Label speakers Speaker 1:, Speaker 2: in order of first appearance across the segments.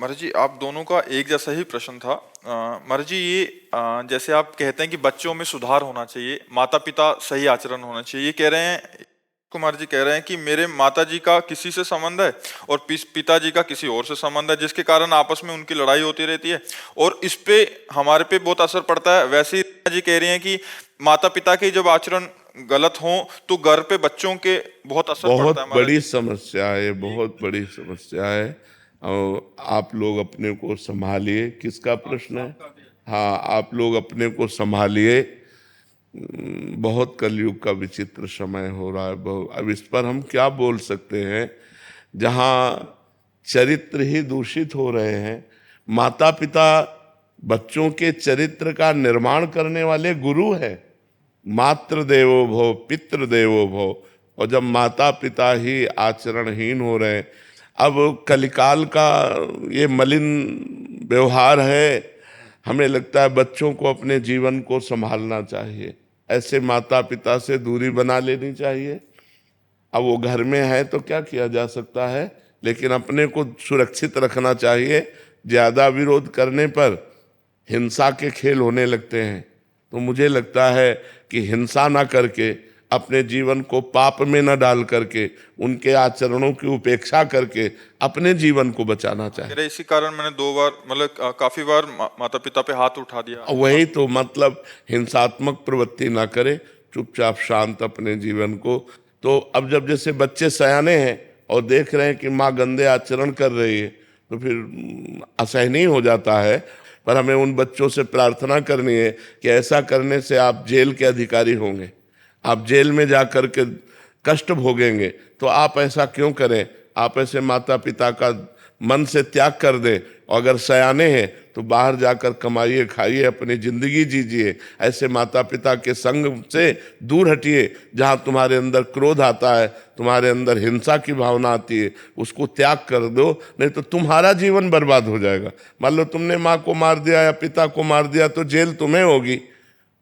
Speaker 1: महाराज जी, आप दोनों का एक जैसा ही प्रश्न था। महाराज जी, ये जैसे आप कहते हैं कि बच्चों में सुधार होना चाहिए, माता पिता सही आचरण होना चाहिए, ये कह रहे हैं, कुमार जी कह रहे हैं कि मेरे माता जी का किसी से संबंध है और पिताजी का किसी और से संबंध है, जिसके कारण आपस में उनकी लड़ाई होती रहती है और इस पे हमारे पे बहुत असर पड़ता है। वैसे ही जी कह रही हैं कि माता पिता के जब आचरण गलत हो तो घर पे बच्चों के बहुत असर पड़ता
Speaker 2: बहुत
Speaker 1: है। महाराज
Speaker 2: बड़ी
Speaker 1: जी,
Speaker 2: समस्या है, बहुत बड़ी समस्या है। और आप लोग अपने को संभालिए। किसका प्रश्न है? हाँ, आप लोग अपने को संभालिए। बहुत कलयुग का विचित्र समय हो रहा है। अब इस पर हम क्या बोल सकते हैं? जहाँ चरित्र ही दूषित हो रहे हैं। माता पिता बच्चों के चरित्र का निर्माण करने वाले गुरु हैं। मातृ देवो भव, पितृ देवो भव। और जब माता पिता ही आचरणहीन हो रहे हैं, अब कलिकाल का ये मलिन व्यवहार है। हमें लगता है बच्चों को अपने जीवन को संभालना चाहिए, ऐसे माता पिता से दूरी बना लेनी चाहिए। अब वो घर में है तो क्या किया जा सकता है, लेकिन अपने को सुरक्षित रखना चाहिए। ज्यादा विरोध करने पर हिंसा के खेल होने लगते हैं। तो मुझे लगता है कि हिंसा ना करके, अपने जीवन को पाप में न डाल करके, उनके आचरणों की उपेक्षा करके अपने जीवन को बचाना चाहिए।
Speaker 1: इसी कारण मैंने 2 बार मतलब काफी बार माता पिता पे हाथ उठा दिया।
Speaker 2: वही तो मतलब, हिंसात्मक प्रवृत्ति ना करे, चुपचाप शांत अपने जीवन को। तो अब जब जैसे बच्चे सयाने हैं और देख रहे हैं कि माँ गंदे आचरण कर रही है, तो फिर असहनीय हो जाता है। पर हमें उन बच्चों से प्रार्थना करनी है कि ऐसा करने से आप जेल के अधिकारी होंगे, आप जेल में जा कर के कष्ट भोगेंगे। तो आप ऐसा क्यों करें? आप ऐसे माता पिता का मन से त्याग कर दें। और अगर सयाने हैं तो बाहर जाकर कमाइए, खाइए, अपनी जिंदगी जीजिए। ऐसे माता पिता के संग से दूर हटिए। जहाँ तुम्हारे अंदर क्रोध आता है, तुम्हारे अंदर हिंसा की भावना आती है, उसको त्याग कर दो, नहीं तो तुम्हारा जीवन बर्बाद हो जाएगा। मान लो तुमने माँ को मार दिया या पिता को मार दिया, तो जेल तुम्हें होगी,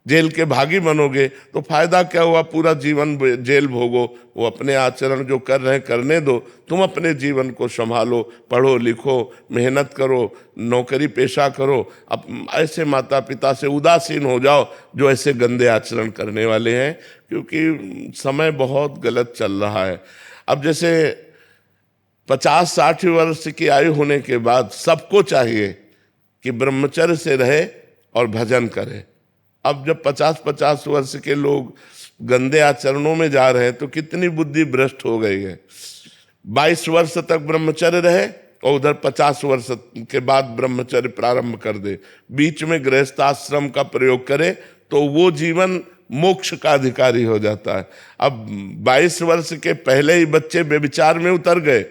Speaker 2: जेल के भागी बनोगे। तो फायदा क्या हुआ? पूरा जीवन जेल भोगो। वो अपने आचरण जो कर रहे हैं करने दो, तुम अपने जीवन को संभालो, पढ़ो लिखो, मेहनत करो, नौकरी पेशा करो। अब ऐसे माता पिता से उदासीन हो जाओ जो ऐसे गंदे आचरण करने वाले हैं, क्योंकि समय बहुत गलत चल रहा है। अब जैसे 50-60 वर्ष की आयु होने के बाद सबको चाहिए कि ब्रह्मचर्य से रहे और भजन करे। अब जब 50-50 वर्ष के लोग गंदे आचरणों में जा रहे हैं तो कितनी बुद्धि भ्रष्ट हो गई है। 22 वर्ष तक ब्रह्मचर्य रहे और उधर 50 वर्ष के बाद ब्रह्मचर्य प्रारंभ कर दे, बीच में गृहस्थ आश्रम का प्रयोग करे, तो वो जीवन मोक्ष का अधिकारी हो जाता है। अब 22 वर्ष के पहले ही बच्चे व्यभिचार में उतर गए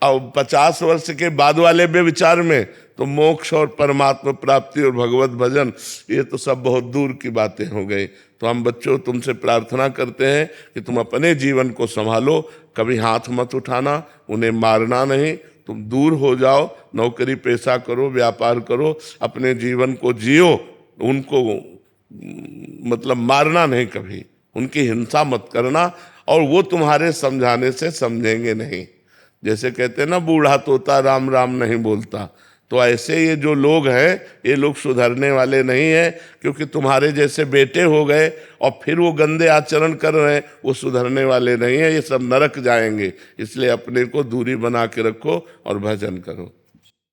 Speaker 2: और 50 वर्ष के बाद वाले व्यभिचार में, तो मोक्ष और परमात्मा प्राप्ति और भगवत भजन, ये तो सब बहुत दूर की बातें हो गई। तो हम बच्चों तुमसे प्रार्थना करते हैं कि तुम अपने जीवन को संभालो, कभी हाथ मत उठाना, उन्हें मारना नहीं, तुम दूर हो जाओ, नौकरी पेशा करो, व्यापार करो, अपने जीवन को जियो। उनको मतलब मारना नहीं, कभी उनकी हिंसा मत करना, और वो तुम्हारे समझाने से समझेंगे नहीं। जैसे कहते हैं ना, बूढ़ा तोता राम राम नहीं बोलता। तो ऐसे ये जो लोग हैं, ये लोग सुधरने वाले नहीं हैं, क्योंकि तुम्हारे जैसे बेटे हो गए और फिर वो गंदे आचरण कर रहे हैं, वो सुधरने वाले नहीं हैं, ये सब नरक जाएंगे। इसलिए अपने को दूरी बना के रखो और भजन करो।